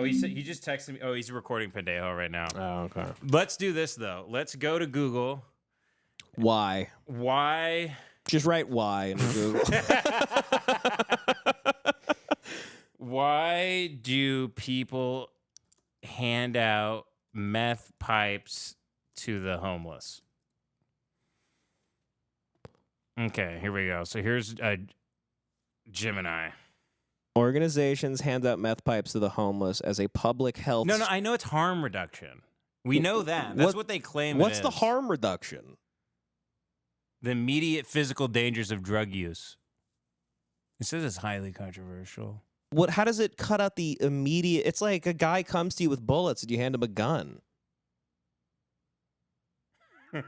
he just texted me. Oh, he's recording Pendejo right now. Oh, okay. Let's do this though. Let's go to Google. Why? Why? Just write why into Google. Why do people hand out meth pipes to the homeless? Okay, here we go. So here's Gemini. Organizations hand out meth pipes to the homeless as a public health. No, I know it's harm reduction. We know that. That's what they claim. What's the harm reduction? The immediate physical dangers of drug use. It says it's highly controversial. What? How does it cut out the immediate? It's like a guy comes to you with bullets and you hand him a gun. Well,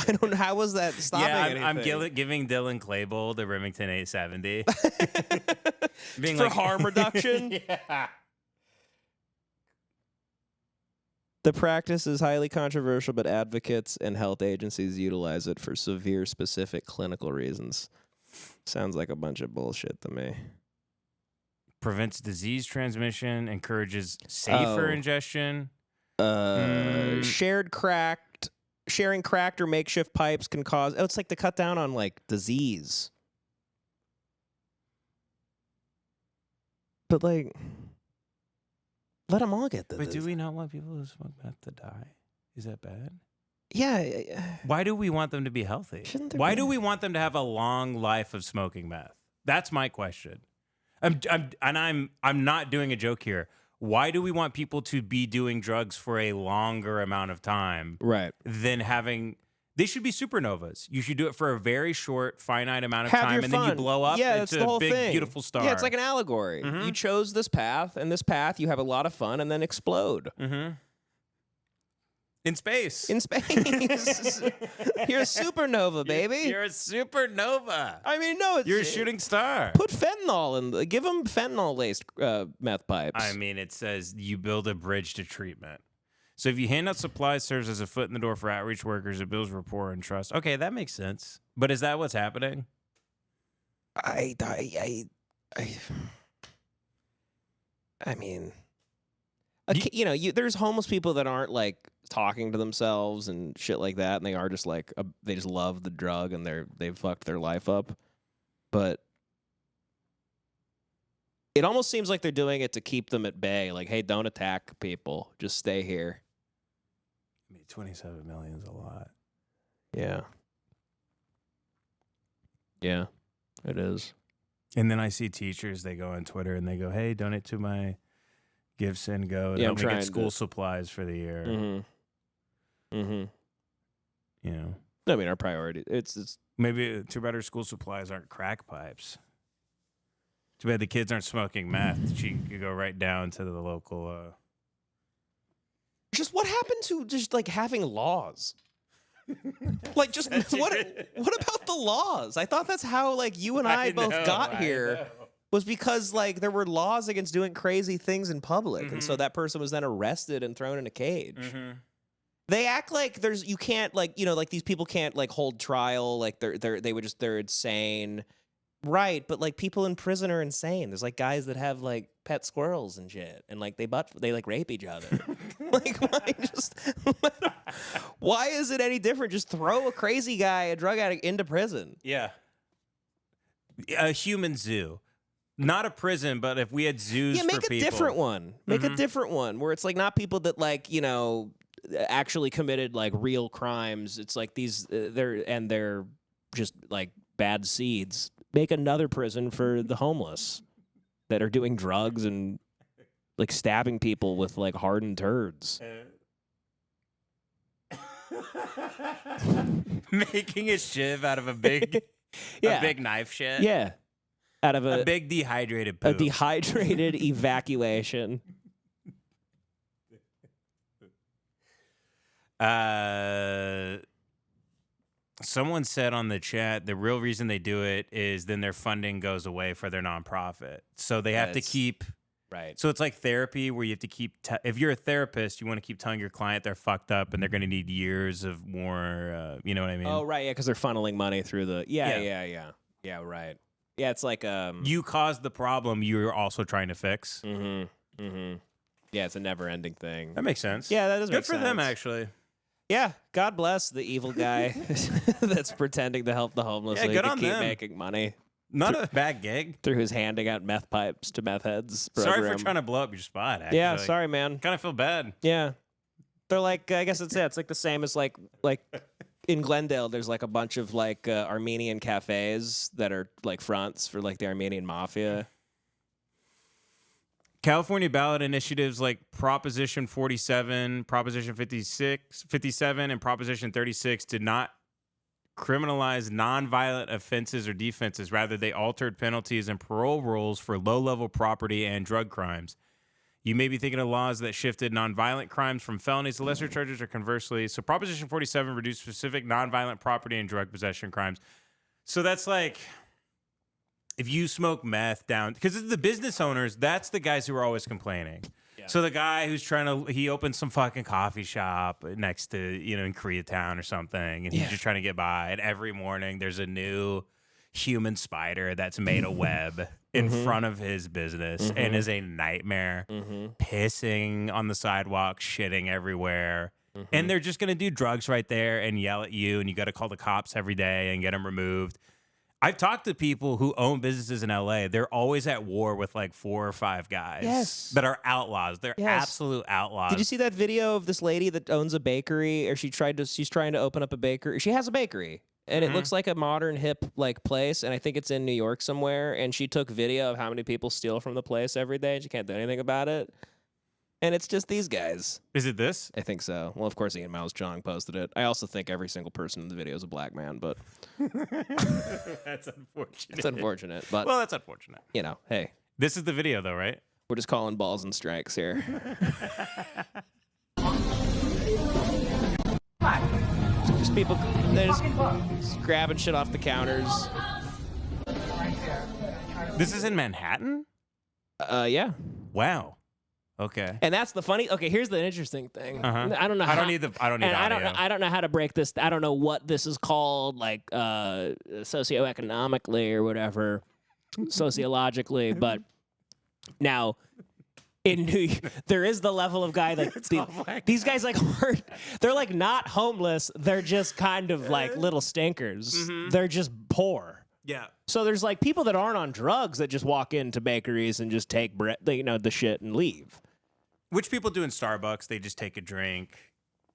I don't know. How was that stopping anything? I'm giving Dylan Claybold the Remington 870. Being for harm reduction? Yeah. The practice is highly controversial, but advocates and health agencies utilize it for severe, specific clinical reasons. Sounds like a bunch of bullshit to me. Prevents disease transmission, encourages safer ingestion. Sharing cracked or makeshift pipes can cause... Oh, it's like to cut down on, like, disease. But, like, let them all get the But do we not want people who smoke meth to die? Is that bad? Yeah. Why do we want them to be healthy? Why do we want them to have a long life of smoking meth? That's my question. I'm not doing a joke here. Why do we want people to be doing drugs for a longer amount of time? Right. Than having... They should be supernovas. You should do it for a very short, finite amount of time, and then you blow up into a big, beautiful star. Yeah, it's like an allegory. You chose this path, and this path, you have a lot of fun, and then explode. In space. In space. You're a supernova, baby. You're a supernova. I mean, no, you're a shooting star. Put fentanyl in. Give them fentanyl-laced meth pipes. I mean, it says you build a bridge to treatment. So if you hand out supplies, serves as a foot in the door for outreach workers, it builds rapport and trust. Okay, that makes sense. But is that what's happening? I mean, there's homeless people that aren't like talking to themselves and shit like that, and they are just like they just love the drug and they've fucked their life up. But it almost seems like they're doing it to keep them at bay. Like, hey, don't attack people. Just stay here. I mean, 27 million is a lot. Yeah. Yeah, it is. And then I see teachers, they go on Twitter and they go, hey, donate to my Give, Send, Go. Yeah, help me get school supplies for the year. You know. I mean, our priority, it's maybe too bad our school supplies aren't crack pipes. Too bad the kids aren't smoking meth. She could go right down to the local... Just what happened to just like having laws? Like, just what about the laws? I thought that's how like you and I both got here, was because like there were laws against doing crazy things in public, and so that person was then arrested and thrown in a cage. They act like you can't like like these people can't like hold trial, like they're insane. Right, but like people in prison are insane. There's like guys that have like pet squirrels and shit, and like they like rape each other. Like, why is it any different? Just throw a crazy guy, a drug addict, into prison. Yeah, a human zoo, not a prison, but if we had zoos, make for a different one. Make a different one where it's like not people that like actually committed like real crimes. It's like these they're just like bad seeds. Make another prison for the homeless that are doing drugs and like stabbing people with like hardened turds. Making a shiv out of a big, a big knife shit. Yeah, out of a big dehydrated poop. A dehydrated evacuation. Someone said on the chat the real reason they do it is then their funding goes away for their nonprofit. So they have to keep... Right. So it's like therapy where you have to keep... if you're a therapist, you want to keep telling your client they're fucked up and they're going to need years of more... you know what I mean? Oh, right. Yeah, because they're funneling money through the... Yeah, right. Yeah, it's like... you caused the problem you're also trying to fix. Mm-hmm. Yeah, it's a never-ending thing. That makes sense. Yeah, that does make good for sense. them, actually. Yeah, God bless the evil guy that's pretending to help the homeless so he good can on keep them. making money Not a bad gig. through his handing out meth pipes to meth heads program. Sorry for trying to blow up your spot, actually. Yeah, sorry, man. Kind of feel bad. Yeah. They're like, I guess it's like the same as like in Glendale, there's like a bunch of like Armenian cafes that are like fronts for like the Armenian mafia. California ballot initiatives like Proposition 47, Proposition 57, and Proposition 36 did not criminalize nonviolent offenses or defenses. Rather, they altered penalties and parole rules for low-level property and drug crimes. You may be thinking of laws that shifted nonviolent crimes from felonies to lesser charges or conversely. So Proposition 47 reduced specific nonviolent property and drug possession crimes. So that's like, if you smoke meth down, because the business owners, that's the guys who are always complaining. Yeah. So the guy who's he opens some fucking coffee shop next to, in Koreatown or something, and he's just trying to get by. And every morning there's a new human spider that's made a web in front of his business and is a nightmare, pissing on the sidewalk, shitting everywhere. And they're just going to do drugs right there and yell at you, and you got to call the cops every day and get them removed. I've talked to people who own businesses in LA. They're always at war with like 4 or 5 guys that are outlaws. They're absolute outlaws. Did you see that video of this lady that owns a bakery, or she's trying to open up a bakery? She has a bakery, and it looks like a modern hip like place, and I think it's in New York somewhere. And she took video of how many people steal from the place every day, and she can't do anything about it. And it's just these guys. Is it this? I think so. Well, of course, Ian Miles Chong posted it. I also think every single person in the video is a black man, but that's unfortunate. It's unfortunate, but well, that's unfortunate. Hey, this is the video, though, right? We're just calling balls and strikes here. Just people, they're just grabbing shit off the counters. This is in Manhattan? Yeah. Wow. Okay. And that's the funny. Okay, here's the interesting thing. I don't know. I don't need audio. I don't know how to break this. I don't know what this is called, like socioeconomically or whatever, sociologically. But now, in New York, there is the level of guy that these guys like aren't. They're like not homeless. They're just kind of like little stinkers. They're just poor. Yeah. So there's like people that aren't on drugs that just walk into bakeries and just take the shit and leave. Which people do in Starbucks. They just take a drink,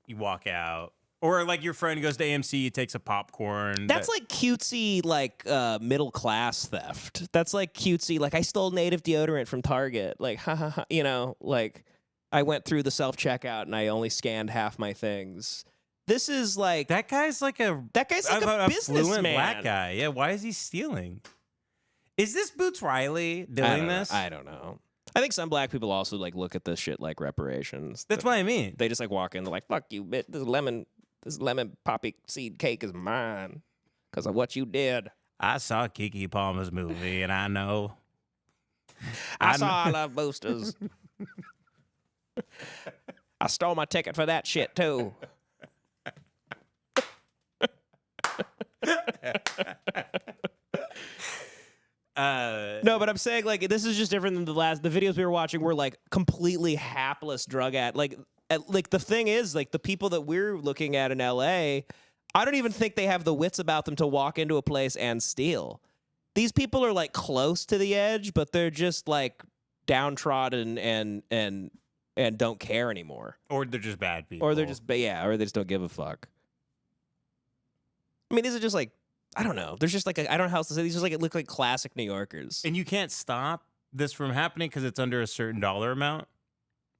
you walk out. Or like your friend goes to AMC, he takes a popcorn. That's like cutesy, like middle class theft. That's like cutesy, like I stole native deodorant from Target. Like, ha ha ha, like I went through the self checkout and I only scanned half my things. This is like that guy's like a businessman, black guy. Yeah, why is he stealing? Is this Boots Riley doing this? I don't know. I think some black people also like look at this shit like reparations. That's what I mean. They just like walk in, they're like, "Fuck you, bitch! This lemon poppy seed cake is mine because of what you did." I saw Keke Palmer's movie, and I know. I saw I Love Boosters. I stole my ticket for that shit too. No, but I'm saying like this is just different than the videos we were watching were like completely hapless drug like the thing is like the people that we're looking at in LA, I don't even think they have the wits about them to walk into a place and steal. These people are like close to the edge, but they're just like downtrodden and don't care anymore. Or they're just bad people. Or they're just or they just don't give a fuck. I mean, these are just like, I don't know. There's just like, I don't know how else to say. These just like, look like classic New Yorkers. And you can't stop this from happening because it's under a certain dollar amount?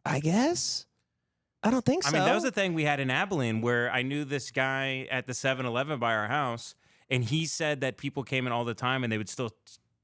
I guess. I don't think so. I mean, that was the thing we had in Abilene where I knew this guy at the 7-Eleven by our house, and he said that people came in all the time and they would still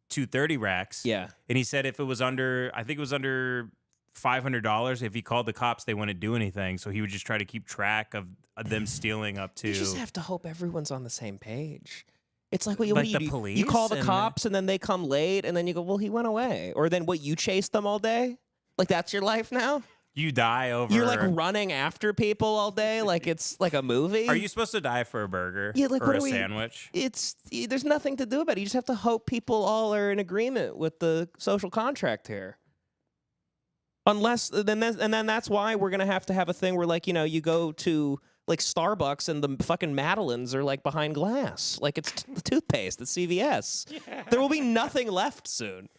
230 racks. Yeah. And he said if it was under, I think it was under $500, if he called the cops, they wouldn't do anything. So he would just try to keep track of them stealing up to. You just have to hope everyone's on the same page. It's like, what do you do? Police you call the cops and then they come late and then you go, well, he went away. Or then what, you chase them all day? Like that's your life now? You die over. You're like running after people all day like it's like a movie? Are you supposed to die for a burger like, or a sandwich? There's nothing to do about it. You just have to hope people all are in agreement with the social contract here. Unless then that's why we're gonna have to have a thing where like you go to like Starbucks and the fucking Madeleines are like behind glass, like it's the toothpaste at CVS. Yeah. There will be nothing left soon.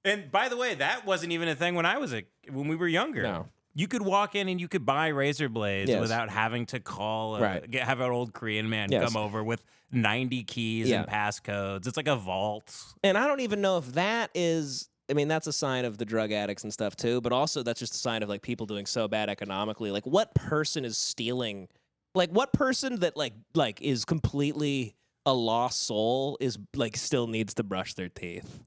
And by the way, that wasn't even a thing when we were younger. No. You could walk in and you could buy razor blades without having to call, have an old Korean man come over with 90 keys and passcodes. It's like a vault. And I don't even know if that is. I mean, that's a sign of the drug addicts and stuff too, but also that's just a sign of like people doing so bad economically. Like, what person is stealing? Like, what person that like is completely a lost soul is like still needs to brush their teeth?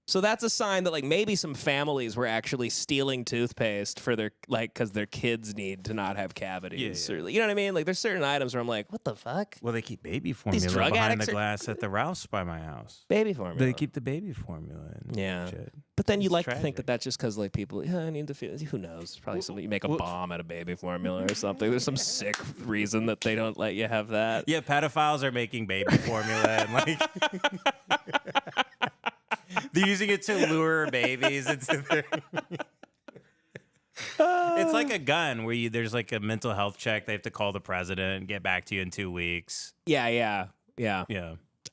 So that's a sign that like maybe some families were actually stealing toothpaste for their because their kids need to not have cavities. Or, you know what I mean? Like there's certain items where I'm like, what the fuck? Well, they keep baby formula behind the glass at the Ralph's by my house. Baby formula. They keep the baby formula. And shit. But then you like to think that that's just because like people, I need to feel. Who knows? Probably something you make a bomb out of baby formula or something. There's some sick reason that they don't let you have that. Yeah, pedophiles are making baby formula and like. They're using it to lure babies into their... It's like a gun where there's like a mental health check. They have to call the president and get back to you in 2 weeks. Yeah.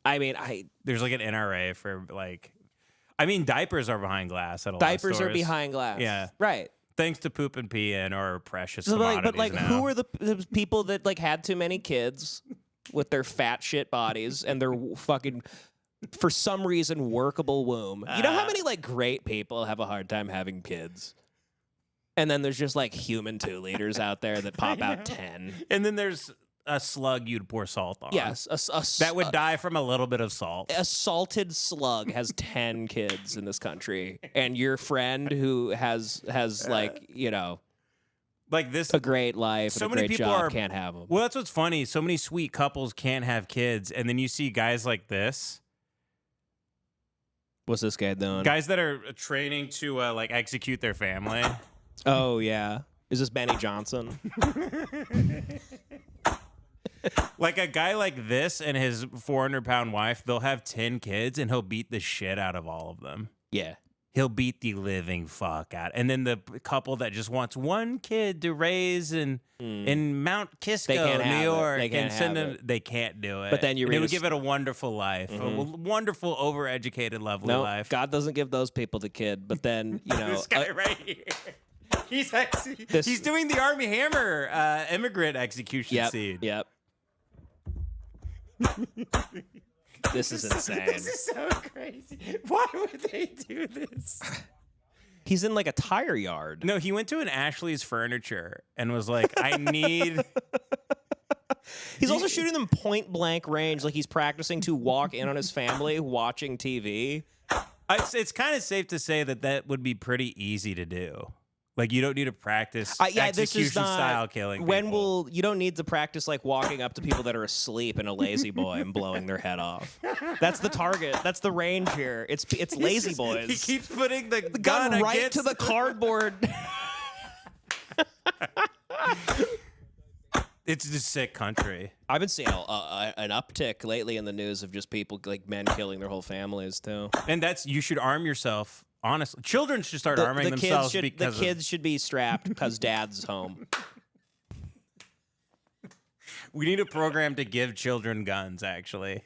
I mean, there's like an NRA for like... I mean, diapers are behind glass at a lot of diapers stores. are behind glass. Yeah. Right. Thanks to poop and pee and our precious so commodities but like, now. who are the people that like had too many kids with their fat shit bodies and their fucking... for some reason, workable womb. You know how many like great people have a hard time having kids? And then there's just like human 2-liters out there that pop out 10. And then there's a slug you'd pour salt on. Yes. That would die from a little bit of salt. A salted slug has 10 kids in this country. And your friend who has like, like this, a great life, so and a many great people job, can't have them. Well, that's what's funny. So many sweet couples can't have kids. And then you see guys like this. What's this guy doing? Guys that are training to like execute their family. Oh yeah, is this Benny Johnson? Like a guy like this and his 400-pound wife, they'll have 10 kids and he'll beat the shit out of all of them. Yeah, he'll beat the living fuck out. And then the couple that just wants one kid to raise in Mount Kisco, New York, and send them, they can't do it. But then they would give it a wonderful life, a wonderful, overeducated, lovely life. God doesn't give those people the kid. But then this guy right here. He's actually he's doing the Army Hammer immigrant execution scene. Yep. This is insane. This is so crazy. Why would they do this? He's in like a tire yard. No, he went to an Ashley's Furniture and was like, I need... He's also shooting them point blank range, like he's practicing to walk in on his family watching TV. It's kind of safe to say that would be pretty easy to do. Like, you don't need to practice execution-style killing people. You don't need to practice, like, walking up to people that are asleep in a lazy boy and blowing their head off. That's the target. That's the range here. It's lazy boys. He keeps putting the gun right to the cardboard. It's just a sick country. I've been seeing an uptick lately in the news of just people, like, men killing their whole families, too. And you should arm yourself. Honestly, children should start arming themselves because the kids should be strapped because dad's home. We need a program to give children guns, actually,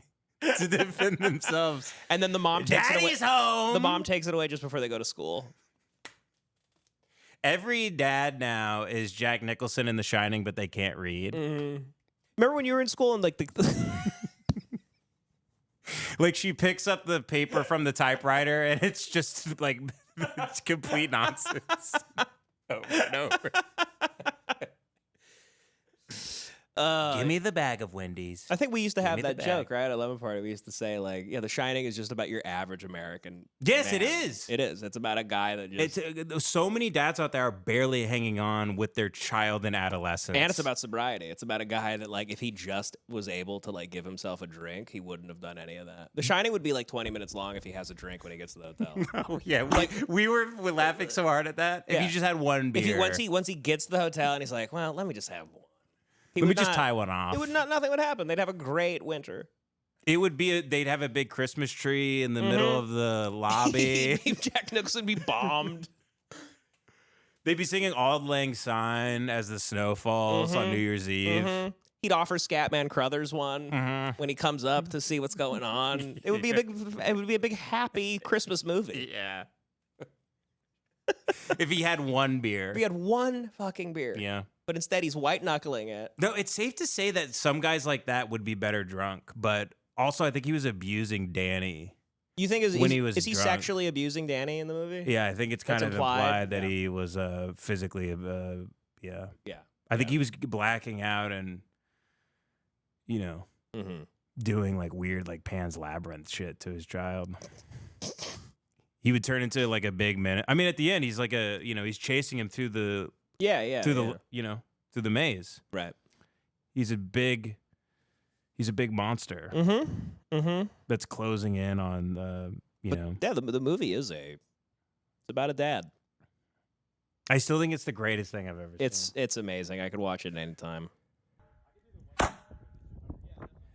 to defend themselves. And then the mom takes Daddy's it away. home. The mom takes it away just before they go to school. Every dad now is Jack Nicholson in The Shining, but they can't read. Mm-hmm. Remember when you were in school and like like she picks up the paper from the typewriter and it's just like it's complete nonsense. Over and over. Give me the bag of Wendy's. I think we used to have that joke, right? At Lemonparty, we used to say, like, The Shining is just about your average American. Yes, man. it is. It is. It's about a guy that just... so many dads out there are barely hanging on with their child in adolescence. And it's about sobriety. It's about a guy that, like, if he just was able to, like, give himself a drink, he wouldn't have done any of that. The Shining would be, like, 20 minutes long if he has a drink when he gets to the hotel. Oh, yeah. We were laughing so hard at that. If he just had one beer. Once he gets to the hotel and he's like, well, let me just have one. Let me just tie one off. Nothing would happen. They'd have a great winter. It would be they'd have a big Christmas tree in the middle of the lobby. Jack Nicholson be bombed. They'd be singing Auld Lang Syne as the snow falls on New Year's Eve. He'd offer Scatman Crothers one when he comes up to see what's going on. It would be a big happy Christmas movie. Yeah. If he had one beer. If he had one fucking beer. Yeah. But instead he's white knuckling it. No, it's safe to say that some guys like that would be better drunk, but also I think he was abusing Danny. You think is he he drunk. sexually abusing Danny in the movie? Yeah, I think it's kind of implied that he was physically yeah. Yeah. I think he was blacking out and doing like weird like Pan's Labyrinth shit to his child. He would turn into like a big menace. I mean, at the end, he's like he's chasing him through the through the maze. Right. He's a big monster. That's closing in on Yeah, the movie is it's about a dad. I still think it's the greatest thing I've ever seen. It's amazing. I could watch it anytime.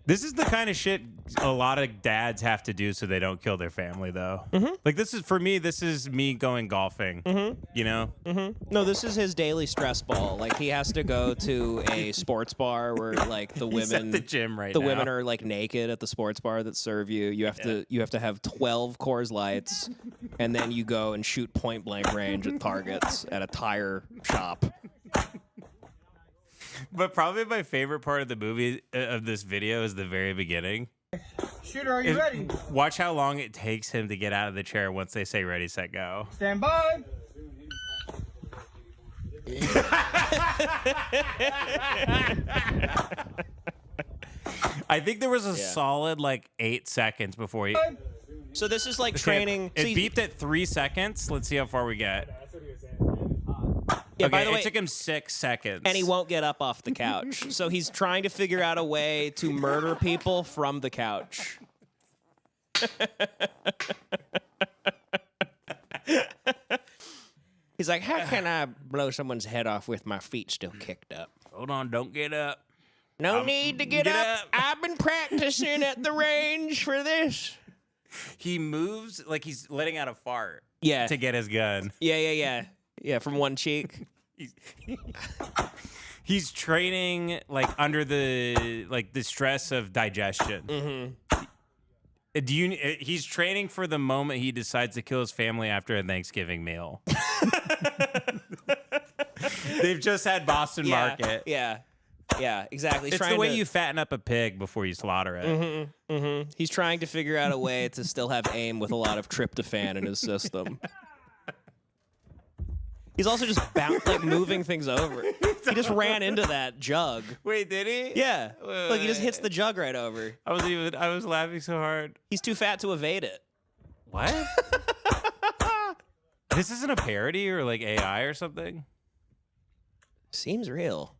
This is the kind of shit a lot of dads have to do so they don't kill their family, though. Like, this is me going golfing, No, this is his daily stress ball. Like, he has to go to a sports bar where, like, the He's women... at the gym right the now. women are, like, naked at the sports bar that serve you. You have to have 12 Coors Lights, and then you go and shoot point-blank range at targets at a tire shop. But probably my favorite part of the movie, of this video, is the very beginning. Shooter, are you ready? Watch how long it takes him to get out of the chair once they say ready, set, go. Stand by. I think there was a solid, 8 seconds before he... So this is like training... It beeped at 3 seconds. Let's see how far we get. Yeah, Okay, by the way, it took him 6 seconds. and he won't get up off the couch. So he's trying to figure out a way to murder people from the couch. He's like, how can I blow someone's head off with my feet still kicked up? Hold on, don't get up. No need to get up. I've been practicing at the range for this. He moves like he's letting out a fart Yeah. to get his gun. Yeah, from one cheek. He's training under the stress of digestion. He's training for the moment he decides to kill his family after a Thanksgiving meal. They've just had Boston Market. Yeah, exactly. It's the way you fatten up a pig before you slaughter it. He's trying to figure out a way to still have aim with a lot of tryptophan in his system. He's also just moving things over. He just ran into that jug. Wait, did he? Yeah. He just hits the jug right over. I was laughing so hard. He's too fat to evade it. What? This isn't a parody or AI or something? Seems real.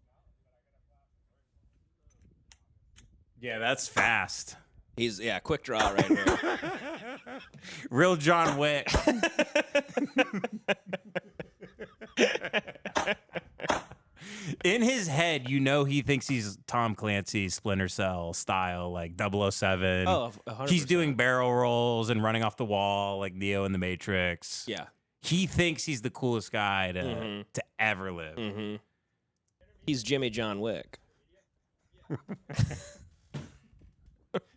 Yeah, that's fast. He's quick draw right here. Real John Wick. In his head, he thinks he's Tom Clancy's Splinter Cell style, like 007. Oh, 100%. He's doing barrel rolls and running off the wall like Neo in The Matrix. Yeah. He thinks he's the coolest guy to ever live. He's Jimmy John Wick.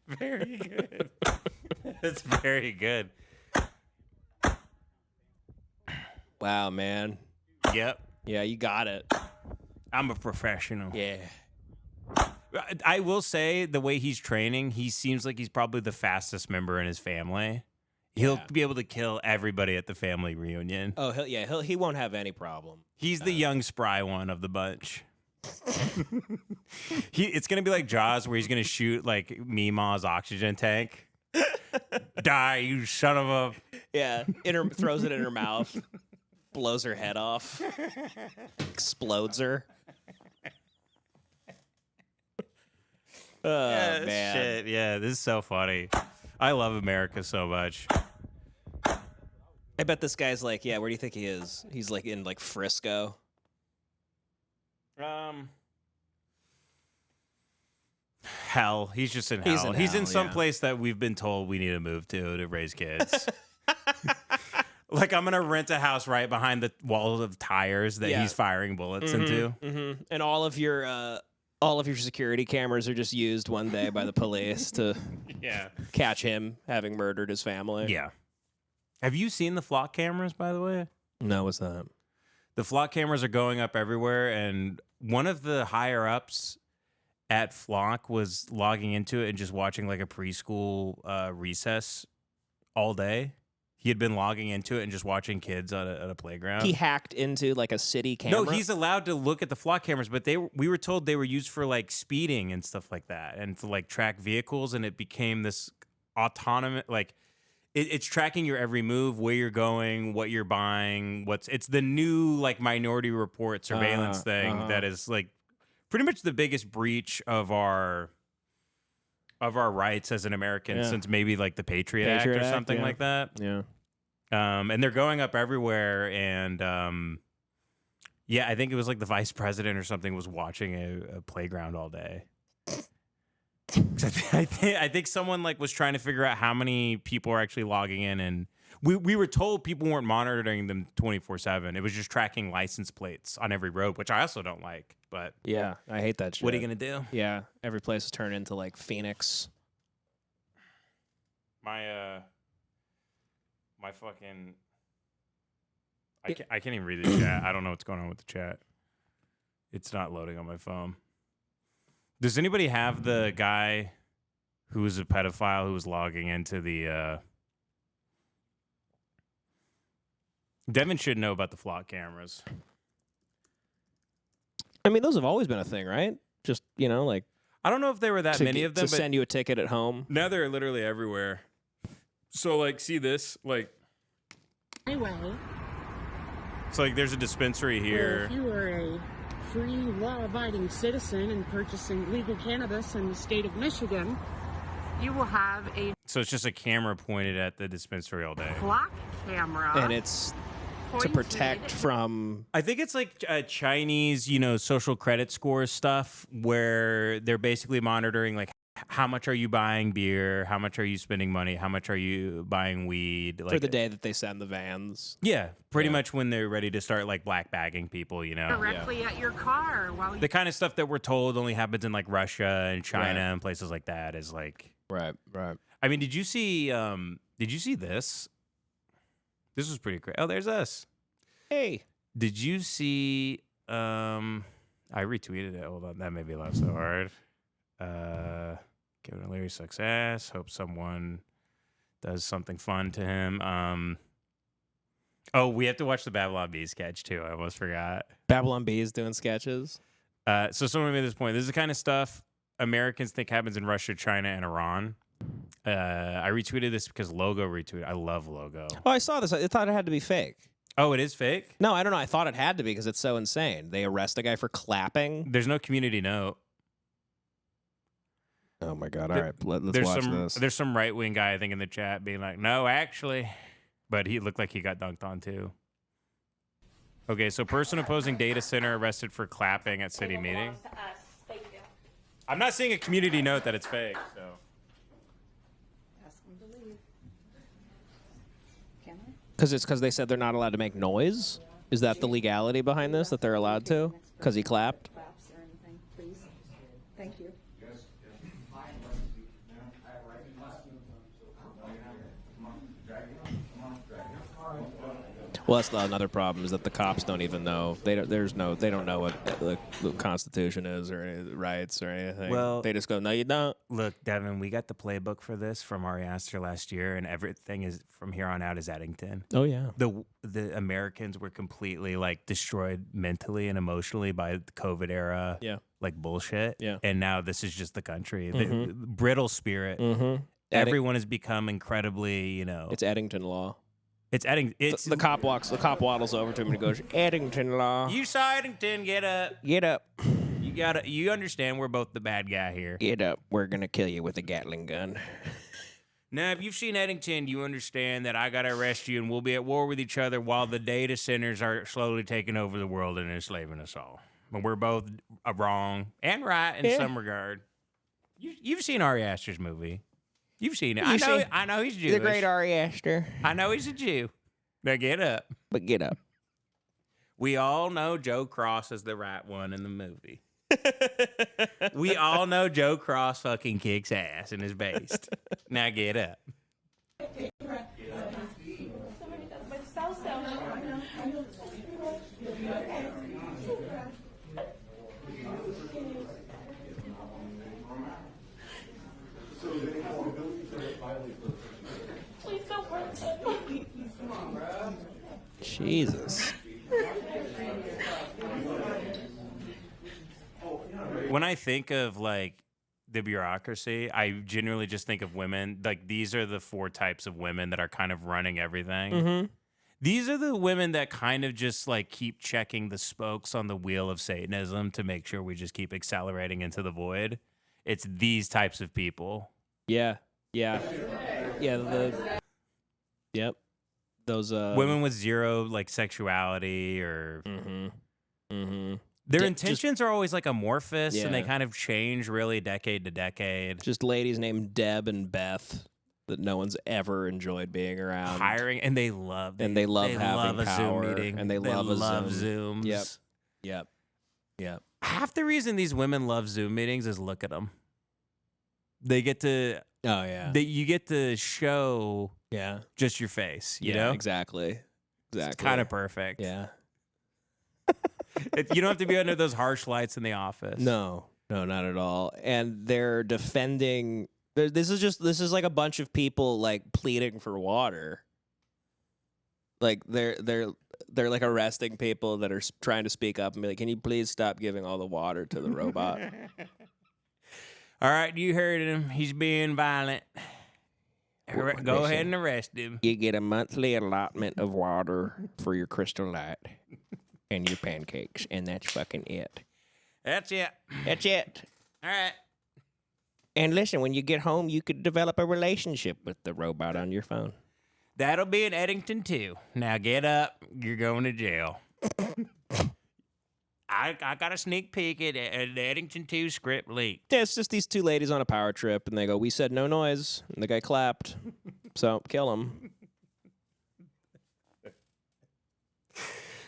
Very good. That's very good. Wow, man. Yep. Yeah, you got it. I'm a professional. Yeah. I will say the way he's training, he seems like he's probably the fastest member in his family. He'll be able to kill everybody at the family reunion. Oh, he won't have any problem. He's the young spry one of the bunch. It's gonna be like Jaws, where he's gonna shoot like Meemaw's oxygen tank. Die, you son of a... Yeah, throws it in her mouth, blows her head off, explodes her. Oh, man. Shit. Yeah, this is so funny. I love America so much. I bet this guy's like, where do you think he is? He's like in Frisco. Hell, he's just in hell. He's in some place that we've been told we need to move to raise kids. Like, I'm going to rent a house right behind the walls of tires that he's firing bullets into. Mm-hmm. And all of your security cameras are just used one day by the police to catch him having murdered his family. Yeah. Have you seen the flock cameras, by the way? No, what's that? The flock cameras are going up everywhere, and one of the higher-ups at Flock was logging into it and just watching, like, a preschool recess all day. He had been logging into it and just watching kids at a playground. He hacked into like a city camera? No, he's allowed to look at the flock cameras, but we were told they were used for like speeding and stuff like that and to like track vehicles, and it became this autonomous, like it's tracking your every move, where you're going, what you're buying, it's the new like Minority Report surveillance thing that is like pretty much the biggest breach of our rights as an American since maybe like the Patriot Act or something like that. Yeah. And they're going up everywhere. And I think it was like the vice president or something was watching a playground all day. I think someone like was trying to figure out how many people are actually logging in, and we were told people weren't monitoring them 24/7. It was just tracking license plates on every road, which I also don't like. But yeah, I hate that shit. What are you gonna do? Yeah, every place is turned into like Phoenix. My fucking I can't even read the chat. I don't know what's going on with the chat. It's not loading on my phone. Does anybody have the guy who was a pedophile who was logging into the Devin should know about the flock cameras. I mean, those have always been a thing, right? Just, like I don't know if there were that many of them. To send you a ticket at home. Now they're literally everywhere. So, like, see this? Like, anyway. So, like, there's a dispensary here. Well, if you are a free, law-abiding citizen and purchasing legal cannabis in the state of Michigan, you will have a... So it's just a camera pointed at the dispensary all day. Flock camera. And it's to protect from... I think it's like Chinese, social credit score stuff where they're basically monitoring, like, how much are you buying beer? How much are you spending money? How much are you buying weed? For the day that they send the vans. Yeah, pretty much when they're ready to start, like, black bagging people, Directly at your car. While the kind of stuff that we're told only happens in, like, Russia and China and places like that is, like... Right. I mean, did you see this? This was pretty great. Oh, there's us. Hey. Did you see, I retweeted it. Hold on. That made me laugh so hard. Kevin O'Leary sucks ass. Hope someone does something fun to him. Oh, we have to watch the Babylon Bee sketch too. I almost forgot. Babylon Bee is doing sketches. So someone made this point. This is the kind of stuff Americans think happens in Russia, China, and Iran. I retweeted this because Logo retweeted. I love Logo. Oh, I saw this. I thought it had to be fake. Oh, it is fake? No, I don't know. I thought it had to be because it's so insane. They arrest a guy for clapping. There's no community note. Oh my God! All right, let's watch this. There's some right-wing guy I think in the chat being like, "No, actually," but he looked like he got dunked on too. Okay, so person opposing data center arrested for clapping at city meeting. I'm not seeing a community note that it's fake. So. Ask them to leave. Can I? Because they said they're not allowed to make noise. Is that the legality behind this? That they're allowed to? Because he clapped. Claps or anything, please. Thank you. Well, that's another problem is that the cops don't even know. They don't know what the Constitution is or any rights or anything. Well, they just go, no, you don't. Look, Devin, we got the playbook for this from Ari Aster last year, and everything is from here on out is Eddington. Oh yeah. The Americans were completely like destroyed mentally and emotionally by the COVID era. Yeah. Like bullshit. Yeah. And now this is just the country. The brittle spirit. Mm-hmm. Everyone has become incredibly, It's Eddington law. It's Eddington. It's the cop waddles over to him and goes, Eddington law. You saw Eddington, get up. Get up. You understand we're both the bad guy here. Get up. We're gonna kill you with a Gatling gun. Now, if you've seen Eddington, you understand that I gotta arrest you and we'll be at war with each other while the data centers are slowly taking over the world and enslaving us all. But we're both wrong and right in some regard. You've seen Ari Aster's movie. You've seen it. I know he's Jewish. The great Ari Aster. I know he's a Jew. Now get up. But get up. We all know Joe Cross is the right one in the movie. We all know Joe Cross fucking kicks ass and is based. Now get up. Please don't hurt him. Jesus. When I think of like the bureaucracy, I generally just think of women. Like these are the 4 types of women that are kind of running everything. Mm-hmm. These are the women that kind of just like keep checking the spokes on the wheel of Satanism to make sure we just keep accelerating into the void. It's these types of people. Yeah. Yeah. Yeah. Yep. Those women with zero like sexuality or their intentions are always like amorphous and they kind of change really decade to decade. Just ladies named Deb and Beth that no one's ever enjoyed being around. Hiring and they love having a power, Zoom meeting. and they love Zooms. Yep. Half the reason these women love Zoom meetings is look at them. They get to you get to show just your face, you know? Exactly. It's kind of perfect. Yeah. You don't have to be under those harsh lights in the office. No, not at all. And they're defending. This is like a bunch of people like pleading for water. Like they're like arresting people that are trying to speak up and be like, "Can you please stop giving all the water to the robot?" All right, you heard him. He's being violent. Go ahead and arrest him. You get a monthly allotment of water for your Crystal Light and your pancakes, and that's fucking it. That's it. That's it. All right. And listen, when you get home, you could develop a relationship with the robot on your phone. That'll be in Eddington, too. Now get up. You're going to jail. I got a sneak peek at the Eddington 2 script leaked. Yeah, it's just these 2 ladies on a power trip, and they go, "We said no noise," and the guy clapped. So, kill him.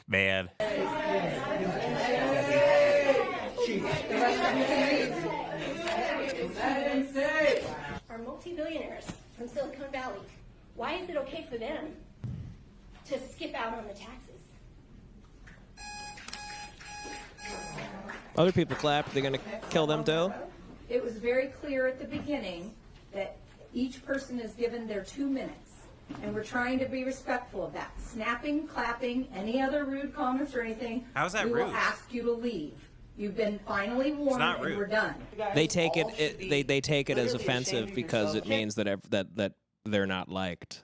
Man. Are multi-millionaires from Silicon Valley. Why is it okay for them to skip out on the taxes? Other people clapped. They're going to kill them too? It was very clear at the beginning that each person is given their 2 minutes, and we're trying to be respectful of that. Snapping, clapping, any other rude comments or anything, how's that we rude? will ask you to leave. You've been finally warned, and we're done. They take they take it as offensive because it means that they're not liked.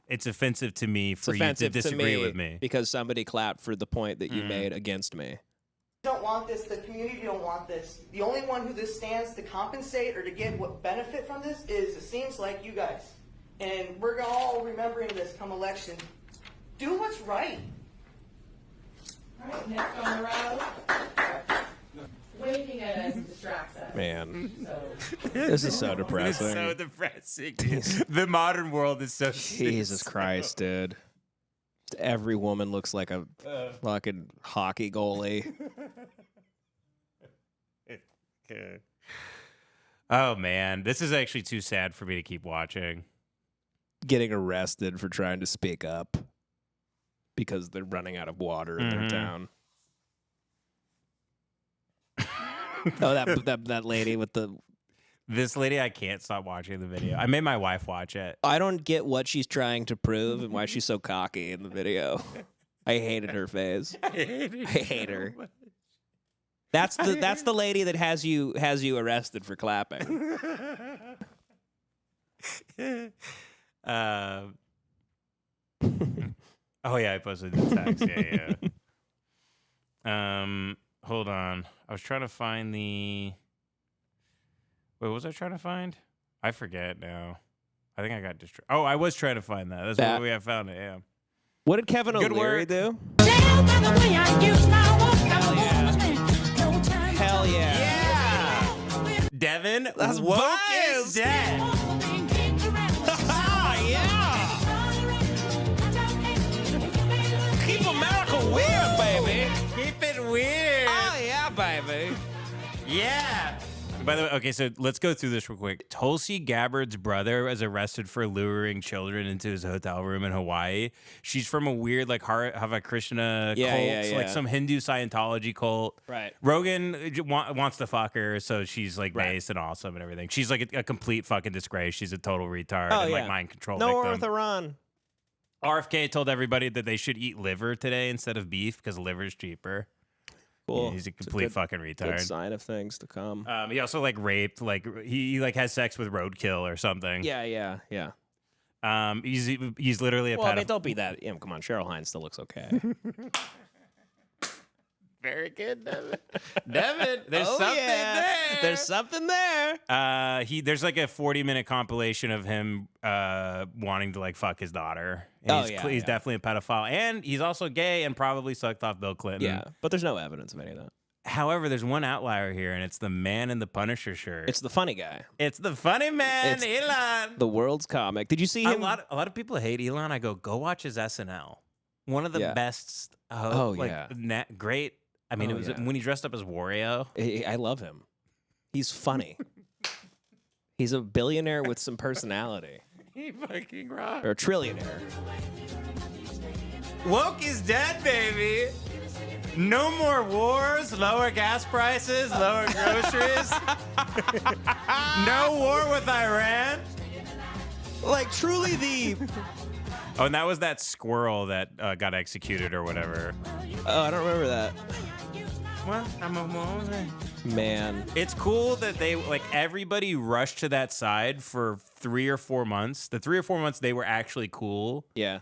It's offensive to me for you to disagree with me because somebody clapped for the point that you made against me. Don't want this. The community don't want this. The only one who this stands to compensate or to get what benefit from this is, it seems like, you guys. And we're all remembering this come election. Do what's right. All right, next on the row. Waving at us distracts us. Man, this is so depressing. It's so depressing. The modern world is so Jesus Christ, dude. Every woman looks like a fucking hockey goalie. Oh man, this is actually too sad for me to keep watching. Getting arrested for trying to speak up because they're running out of water in their town. Oh, that lady with the... This lady, I can't stop watching the video. I made my wife watch it. I don't get what she's trying to prove and why she's so cocky in the video. I hated her face. I hate her. That's the lady that has you arrested for clapping. Oh yeah, I posted the text. Yeah. Hold on. I was trying to find the... What was I trying to find? I forget now. I think I got distracted. Oh, I was trying to find that. That's what I found it, yeah. What did Kevin O'Leary do? Hell yeah. Yeah! Devin, that's woke biased. is dead. Yeah. baby. Yeah. By the way, okay, so let's go through this real quick. Tulsi Gabbard's brother was arrested for luring children into his hotel room in Hawaii. She's from a weird, like, Hare Krishna cult, like some Hindu Scientology cult. Right. Rogan wants to fuck her, so she's, like, nice and awesome and everything. She's, like, a complete fucking disgrace. She's a total retard and, like, mind control no victim. war with Iran. RFK told everybody that they should eat liver today instead of beef because liver's cheaper. Cool. Yeah, he's a complete fucking retard. Good sign of things to come. He also like raped, like he like has sex with roadkill or something. Yeah. He's literally a pedophile. I mean, don't be that. Come on, Cheryl Hines still looks okay. Very good, Devin. Devin, there's something there. There's something there. There's like a 40-minute compilation of him wanting to like fuck his daughter. And he's definitely a pedophile, and he's also gay and probably sucked off Bill Clinton. Yeah, but there's no evidence of any of that. However, there's one outlier here, and it's the man in the Punisher shirt. It's the funny guy. It's the funny man, Elon. The world's comic. Did you see him? A lot of people hate Elon. I go watch his SNL. One of the best. Great. I mean, it was when he dressed up as Wario. I love him. He's funny. He's a billionaire with some personality. He fucking rocks. Or a trillionaire. Woke is dead, baby. No more wars, lower gas prices, lower groceries. No war with Iran. Like, truly the... Oh, and that was that squirrel that got executed or whatever. Oh, I don't remember that. Well, I'm a man. It's cool that they, like, everybody rushed to that side for 3 or 4 months. The 3 or 4 months they were actually cool. Yeah.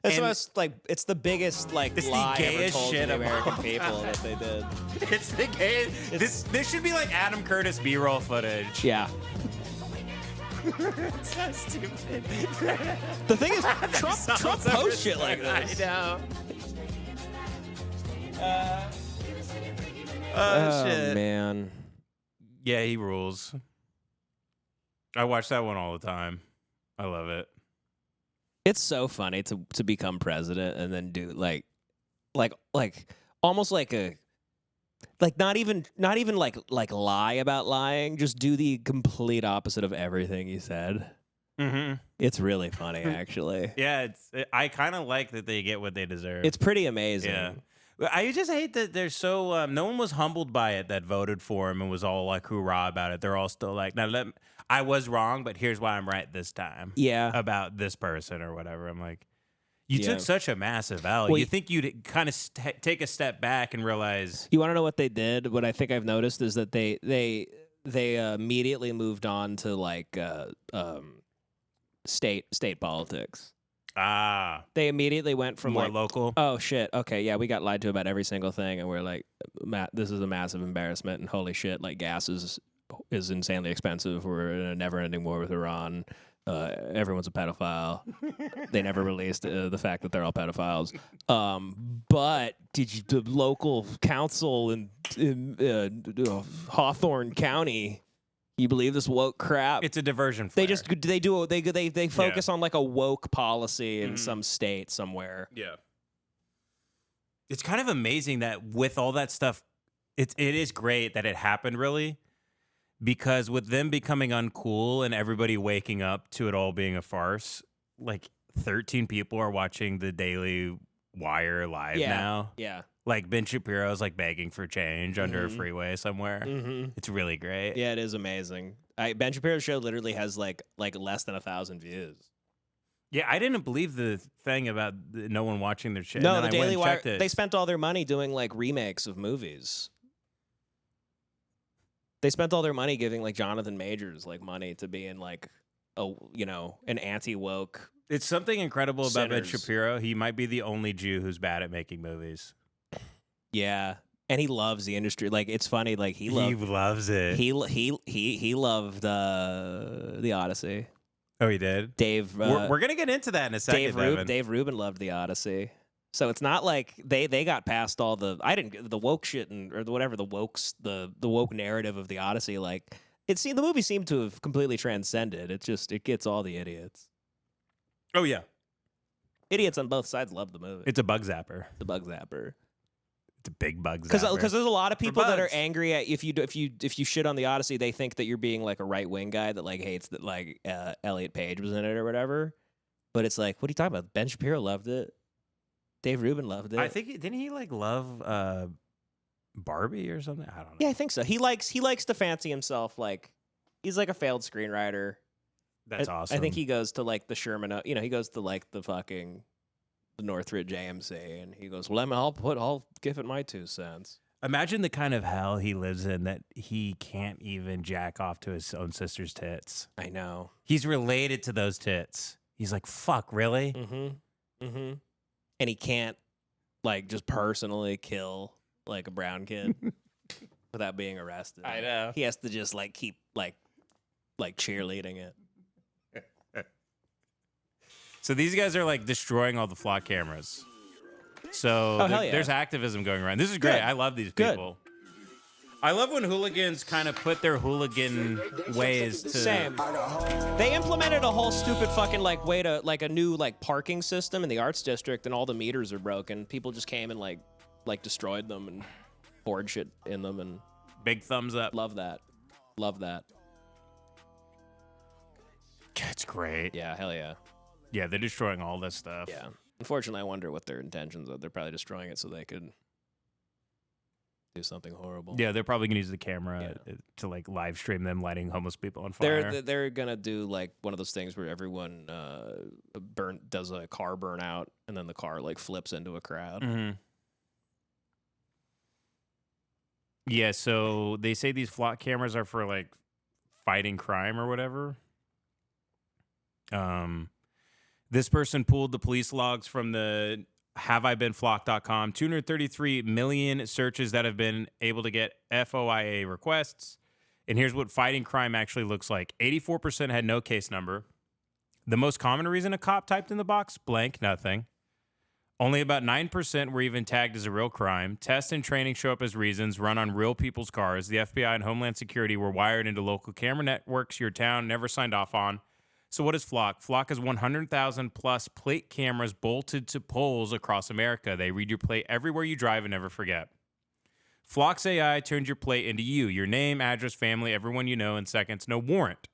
It's almost like it's the biggest like lie ever told to the American people that they did. It's the gayest. This should be like Adam Curtis B-roll footage. Yeah. It's so stupid. The thing is, Trump posts shit like this. I know. Shit. Man. Yeah, he rules. I watch that one all the time. I love it. It's so funny to become president and then do like almost like a not even like lie about lying. Just do the complete opposite of everything you said. Mm-hmm. It's really funny, actually. Yeah, I kind of like that they get what they deserve. It's pretty amazing. Yeah. I just hate that they're so no one was humbled by it that voted for him and was all like hoorah about it. They're all still like, now I was wrong, but here's why I'm right this time. Yeah. About this person or whatever. I'm like, you took such a massive L. Well, you think you'd kind of take a step back and realize. You want to know what they did? What I think I've noticed is that they immediately moved on to like state politics. Ah. They immediately went from more local. Oh shit. Okay, yeah, we got lied to about every single thing, and we're like, this is a massive embarrassment, and holy shit, like gas is insanely expensive. We're in a never-ending war with Iran. Everyone's a pedophile. They never released the fact that they're all pedophiles. But the local council in Hawthorne County? You believe this woke crap? It's a diversion flare. They focus on like a woke policy in some state somewhere. Yeah. It's kind of amazing that with all that stuff, it is great that it happened really, because with them becoming uncool and everybody waking up to it all being a farce, like 13 people are watching the Daily Wire live now. Yeah. Like Ben Shapiro's like begging for change under a freeway somewhere. Mm-hmm. It's really great. Yeah, it is amazing. Ben Shapiro's show literally has like less than 1,000 views. Yeah, I didn't believe the thing about no one watching their shit. No, the Daily Wire, they spent all their money doing like remakes of movies. They spent all their money giving like Jonathan Majors like money to be in like an anti-woke. It's something incredible about Ben Shapiro. He might be the only Jew who's bad at making movies. Yeah, and he loves the industry. Like it's funny. Like he loves it. He loved the Odyssey. Oh, he did. Dave. We're gonna get into that in a second. Dave Rubin loved the Odyssey. So it's not like they got past all the the woke shit or whatever the woke narrative of the Odyssey. Like the movie seemed to have completely transcended. It gets all the idiots. Oh yeah, idiots on both sides love the movie. It's a bug zapper. The bug zapper. The big bugs. Because there's a lot of people that are bugs. angry at if you shit on the Odyssey, they think that you're being like a right wing guy that like hates that like Elliot Page was in it or whatever. But it's like, what are you talking about? Ben Shapiro loved it. Dave Rubin loved it. I think didn't he like love Barbie or something? I don't know. Yeah, I think so. He likes to fancy himself like he's like a failed screenwriter. That's awesome. I think he goes to like the Sherman. He goes to like the fucking the Northridge AMC, and he goes, "Well, I'll give it my 2 cents." Imagine the kind of hell he lives in that he can't even jack off to his own sister's tits. I know. He's related to those tits. He's like, fuck, really? Mm-hmm. Mm-hmm. And he can't like just personally kill like a brown kid without being arrested. I know. He has to just like keep like cheerleading it. So these guys are like destroying all the flock cameras. So hell yeah. there's activism going around. This is great. Good. I love these Good. people. I love when hooligans kind of put their hooligan ways to... Same. They implemented a whole stupid fucking like way to like a new like parking system in the arts district, and all the meters are broken. People just came and like destroyed them and poured shit in them, and Big thumbs up. love that. Love that. It's great. Yeah, hell yeah. Yeah, they're destroying all this stuff. Yeah. Unfortunately, I wonder what their intentions are. They're probably destroying it so they could do something horrible. Yeah, they're probably gonna use the camera to like live stream them lighting homeless people on fire. They're gonna do like one of those things where everyone does a car burnout, and then the car like flips into a crowd. Mm-hmm. Yeah, so they say these flock cameras are for like fighting crime or whatever. This person pulled the police logs from the haveibeenflock.com. 233 million searches that have been able to get FOIA requests. And here's what fighting crime actually looks like. 84% had no case number. The most common reason a cop typed in the box, blank, nothing. Only about 9% were even tagged as a real crime. Tests and training show up as reasons run on real people's cars. The FBI and Homeland Security were wired into local camera networks your town never signed off on. So what is Flock? Flock is 100,000 plus plate cameras bolted to poles across America. They read your plate everywhere you drive and never forget. Flock's AI turns your plate into you, your name, address, family, everyone you know in seconds, no warrant.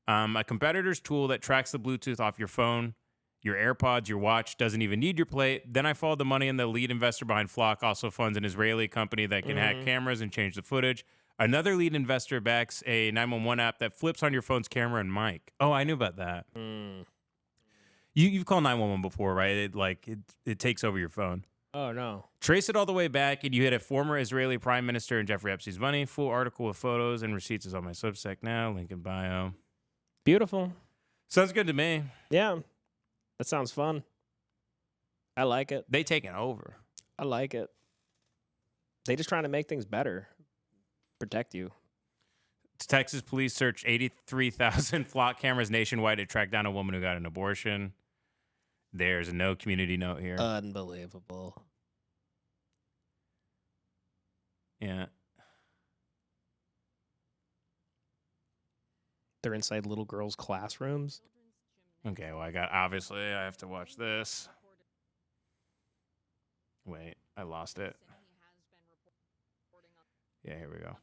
A competitor's tool that tracks the Bluetooth off your phone, your AirPods, your watch, doesn't even need your plate. Then I followed the money, and the lead investor behind Flock also funds an Israeli company that can hack cameras and change the footage. Another lead investor backs a 911 app that flips on your phone's camera and mic. Oh, I knew about that. You've called 911 before, right? It takes over your phone. Oh, no. Trace it all the way back, and you hit a former Israeli prime minister and Jeffrey Epstein's money. Full article with photos and receipts is on my Substack now. Link in bio. Beautiful. Sounds good to me. Yeah. That sounds fun. I like it. They taking over. I like it. They just trying to make things better. Protect you. Texas police searched 83,000 flock cameras nationwide to track down a woman who got an abortion. There's no community note here. Unbelievable. Yeah. They're inside little girls' classrooms. Okay, well, obviously, I have to watch this. Wait, I lost it. Yeah, here we go.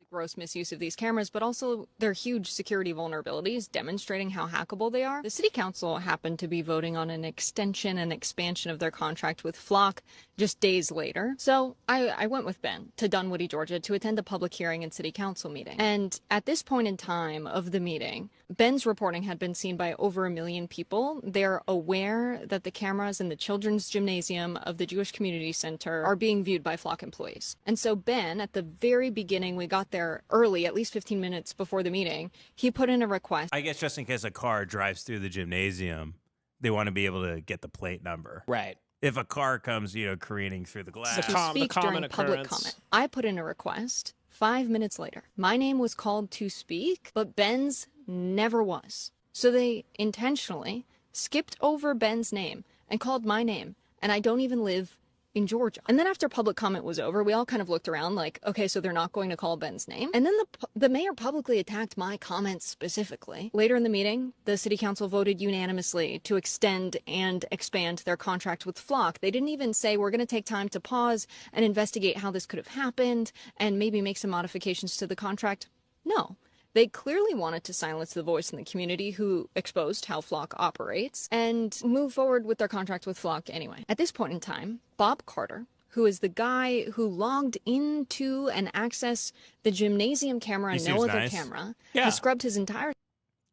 Gross misuse of these cameras, but also their huge security vulnerabilities, demonstrating how hackable they are. The city council happened to be voting on an extension and expansion of their contract with Flock just days later. So I went with Ben to Dunwoody, Georgia, to attend a public hearing and city council meeting. And at this point in time of the meeting, Ben's reporting had been seen by over 1 million people. They're aware that the cameras in the children's gymnasium of the Jewish Community Center are being viewed by Flock employees. And so Ben, at the very beginning, we got there early, at least 15 minutes before the meeting, he put in a request. I guess just in case a car drives through the gymnasium, they want to be able to get the plate number. Right. If a car comes, careening through the glass. To speak during public comment. I put in a request. 5 minutes later, my name was called to speak, but Ben's never was. So they intentionally skipped over Ben's name and called my name, and I don't even live in Georgia. And then after public comment was over, we all kind of looked around like, okay, so they're not going to call Ben's name. And then the mayor publicly attacked my comments specifically. Later in the meeting, the city council voted unanimously to extend and expand their contract with Flock. They didn't even say we're going to take time to pause and investigate how this could have happened and maybe make some modifications to the contract. No. They clearly wanted to silence the voice in the community who exposed how Flock operates and move forward with their contract with Flock anyway. At this point in time, Bob Carter, who is the guy who logged into and accessed the gymnasium camera and no other camera, has scrubbed his entire...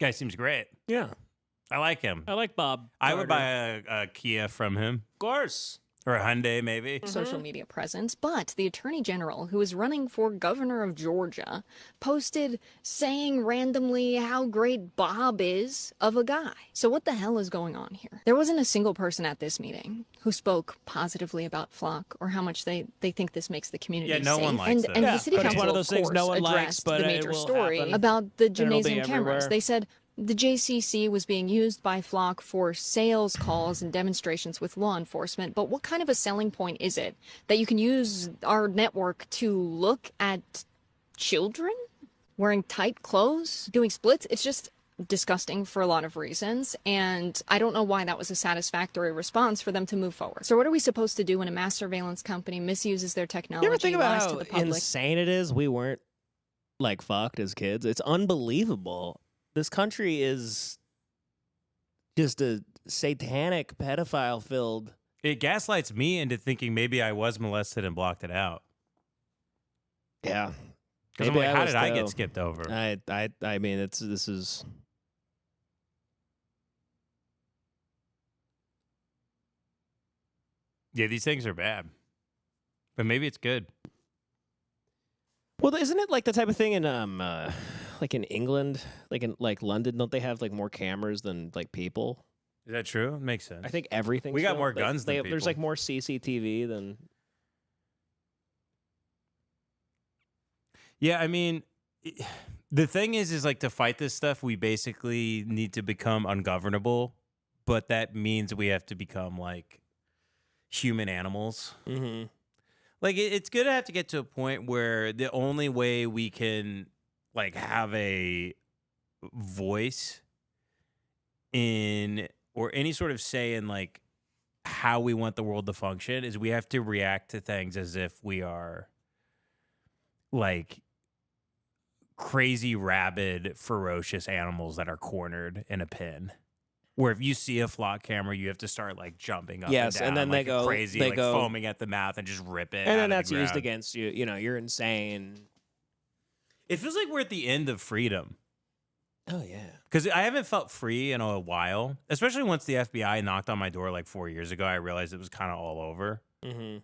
Guy seems great. Yeah. I like him. I like Bob I Carter. would buy a Kia from him. Of course. Or a Hyundai, maybe. social media presence, but the attorney general, who is running for governor of Georgia, posted saying randomly how great Bob is of a guy. So what the hell is going on here? There wasn't a single person at this meeting who spoke positively about Flock or how much they think this makes the community safe. no one likes and this. the city but it's council, one of those things course, no one likes, addressed but the it major will story happen. about the It'll be gymnasium cameras. everywhere. They said the JCC was being used by Flock for sales calls and demonstrations with law enforcement, but what kind of a selling point is it that you can use our network to look at children wearing tight clothes, doing splits? It's just disgusting for a lot of reasons, and I don't know why that was a satisfactory response for them to move forward. So what are we supposed to do when a mass surveillance company misuses their technology, You ever think about lies how to the public? insane it is we weren't, like, fucked as kids? It's unbelievable. This country is just a satanic, pedophile-filled... It gaslights me into thinking maybe I was molested and blocked it out. Yeah. Because I'm Maybe like, how was did I too. get skipped over? I mean, this is... Yeah, these things are bad. But maybe it's good. Well, isn't it like the type of thing in like in England, like in like London? Don't they have like more cameras than like people? Is that true? It makes sense. I think everything. We got more guns than There's people. like more CCTV than. Yeah, I mean, the thing is like to fight this stuff, we basically need to become ungovernable, but that means we have to become like human animals. Mm-hmm. Like it's good to have to get to a point where the only way we can like have a voice in or any sort of say in like how we want the world to function is we have to react to things as if we are like crazy, rabid, ferocious animals that are cornered in a pen. Where if you see a Flock camera, you have to start like jumping up Yes, and down, and then like they go crazy, they like go, foaming at the mouth and just rip it. and out then of the that's used ground. against you. You know, you're insane. It feels like we're at the end of freedom. Oh yeah. Because I haven't felt free in a while, especially once the FBI knocked on my door like 4 years ago. I realized it was kind of all over. Mm-hmm.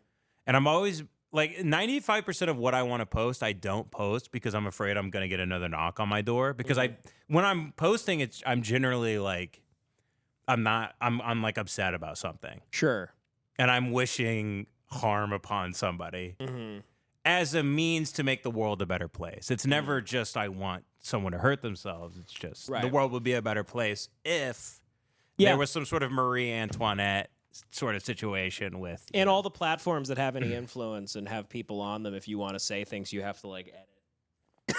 And I'm always like 95% of what I want to post, I don't post because I'm afraid I'm going to get another knock on my door. Because when I'm posting, I'm generally like, I'm like upset about something. Sure. And I'm wishing harm upon somebody as a means to make the world a better place. It's never just I want someone to hurt themselves. It's just the world would be a better place if there was some sort of Marie Antoinette sort of situation with... And all the platforms that have any influence and have people on them, if you want to say things, you have to like edit.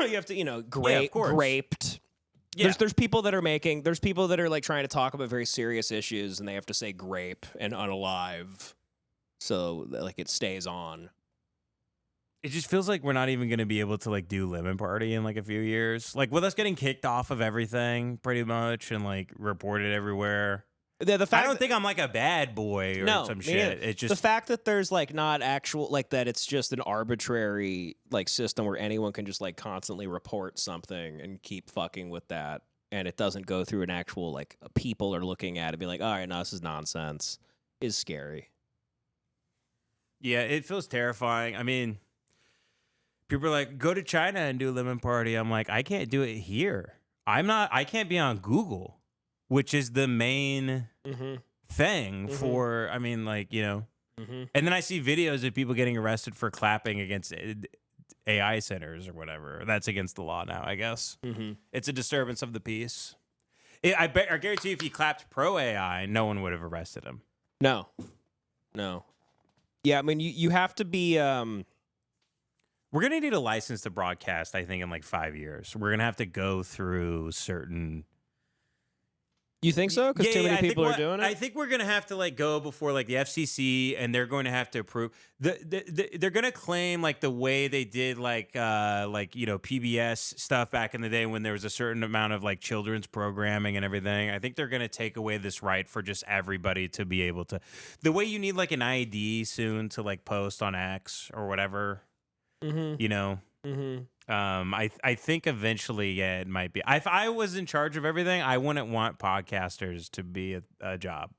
You have to, graped. Yeah. There's people that are there's people that are like trying to talk about very serious issues and they have to say grape and unalive so that, like, it stays on. It just feels like we're not even going to be able to like do Lemonparty in like a few years. Like with us getting kicked off of everything pretty much and like reported everywhere. The fact I don't think I'm like a bad boy or some shit. It's just the fact that there's like not actual like that it's just an arbitrary like system where anyone can just like constantly report something and keep fucking with that and it doesn't go through an actual like people are looking at it and be like, all right, no, this is nonsense, is scary. Yeah, it feels terrifying. I mean, people are like, go to China and do a Lemonparty. I'm like, I can't do it here. I can't be on Google, which is the main thing for, I mean, like, you know. And then I see videos of people getting arrested for clapping against AI centers or whatever. That's against the law now, I guess. It's a disturbance of the peace. I guarantee if he clapped pro AI, no one would have arrested him. No. No. Yeah, I mean, you have to be. We're gonna need a license to broadcast. I think in like 5 years, we're gonna have to go through certain. You think so? Because too many people are doing it. I think we're gonna have to like go before like the FCC, and they're going to have to approve. They're gonna claim like the way they did like PBS stuff back in the day when there was a certain amount of like children's programming and everything. I think they're gonna take away this right for just everybody to be able to. The way you need like an ID soon to like post on X or whatever. Mm-hmm. You know. Mm-hmm. I think eventually, yeah, it might be. If I was in charge of everything, I wouldn't want podcasters to be a job.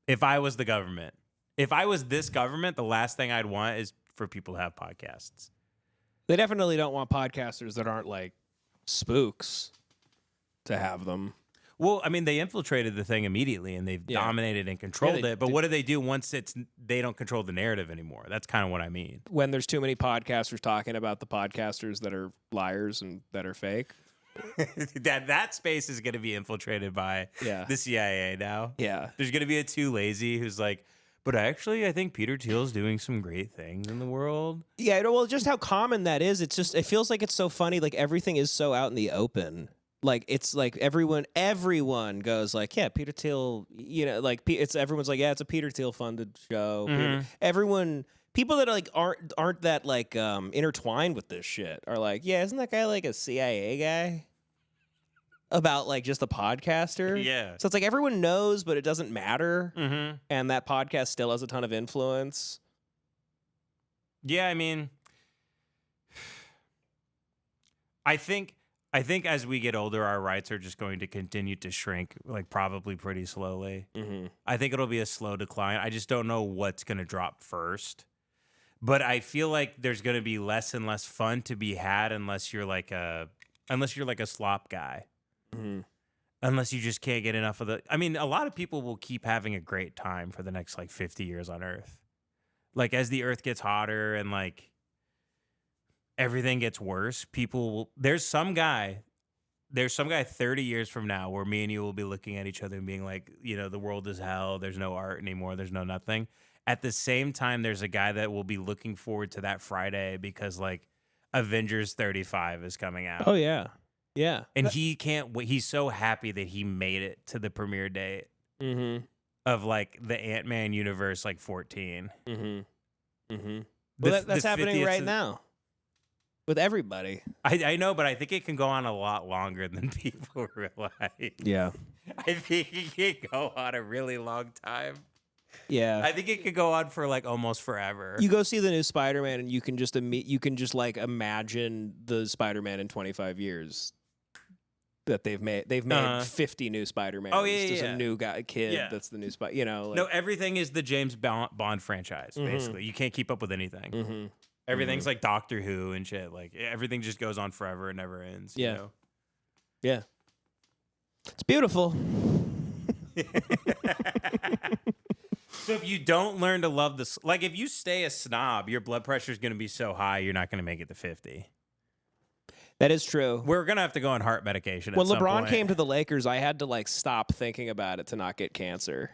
If I was the government, if I was this government, the last thing I'd want is for people to have podcasts. They definitely don't want podcasters that aren't like spooks to have them. Well, I mean, they infiltrated the thing immediately and they've dominated and controlled it. But what do they do once they don't control the narrative anymore? That's kind of what I mean. When there's too many podcasters talking about the podcasters that are liars and that are fake. that space is going to be infiltrated by the CIA now. Yeah. There's going to be a too lazy who's like, but actually, I think Peter Thiel's doing some great things in the world. Yeah, well, just how common that is. It's just, it feels like it's so funny. Like everything is so out in the open. Like it's like everyone goes like, yeah, Peter Thiel, you know, like everyone's like, yeah, it's a Peter Thiel funded show. Mm-hmm. People that like aren't that like intertwined with this shit are like, yeah, isn't that guy like a CIA guy? About like just a podcaster. Yeah. So it's like everyone knows, but it doesn't matter. Mm-hmm. And that podcast still has a ton of influence. Yeah, I mean, I think as we get older, our rights are just going to continue to shrink, like probably pretty slowly. Mm-hmm. I think it'll be a slow decline. I just don't know what's going to drop first. But I feel like there's going to be less and less fun to be had unless you're like a slop guy. Mm-hmm. Unless you just can't get enough of the. I mean, a lot of people will keep having a great time for the next like 50 years on Earth. Like as the Earth gets hotter and like everything gets worse, there's some guy 30 years from now where me and you will be looking at each other and being like, you know, the world is hell. There's no art anymore. There's no nothing. At the same time, there's a guy that will be looking forward to that Friday because like Avengers 35 is coming out. Oh yeah. Yeah. And he can't wait. He's so happy that he made it to the premiere date of like the Ant-Man universe, like 14. Mm-hmm. Mm-hmm. Well, that's happening right now. With everybody. I know, but I think it can go on a lot longer than people realize. Yeah. I think it can go on a really long time. Yeah. I think it could go on for like almost forever. You go see the new Spider-Man and you can just like imagine the Spider-Man in 25 years that they've made. They've made 50 new Spider-Mans. Oh, yeah, There's yeah. a new kid that's the new Spider, you know. Like, no, everything is the James Bond franchise, basically. You can't keep up with anything. Mm-hmm. Everything's like Doctor Who and shit. Like everything just goes on forever and never ends. Yeah. You know? Yeah. It's beautiful. So if you don't learn to love this, like if you stay a snob, your blood pressure is going to be so high, you're not going to make it to 50. That is true. We're going to have to go on heart medication. When at some LeBron point. came to the Lakers, I had to like stop thinking about it to not get cancer.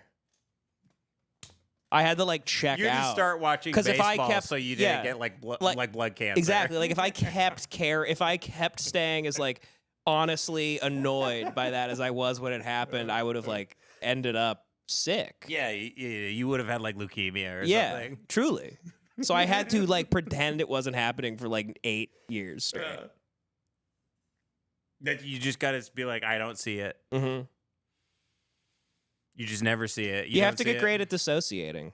I had to like check you out. You start watching baseball if I kept, so you didn't get like blood cancer. Exactly. Like if I kept staying as like honestly annoyed by that as I was when it happened, I would have like ended up sick. Yeah, you would have had like leukemia or something. Yeah, truly. So I had to like pretend it wasn't happening for like 8 years straight. That you just got to be like, I don't see it. Mm-hmm. You just never see it. You have to get great at dissociating.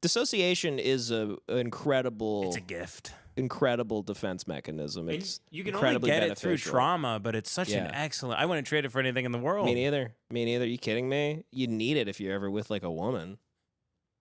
Dissociation is an incredible. It's a gift. Incredible defense mechanism. It's you can only get it through trauma, but it's such an excellent. I wouldn't trade it for anything in the world. Me neither. You kidding me? You need it if you're ever with like a woman.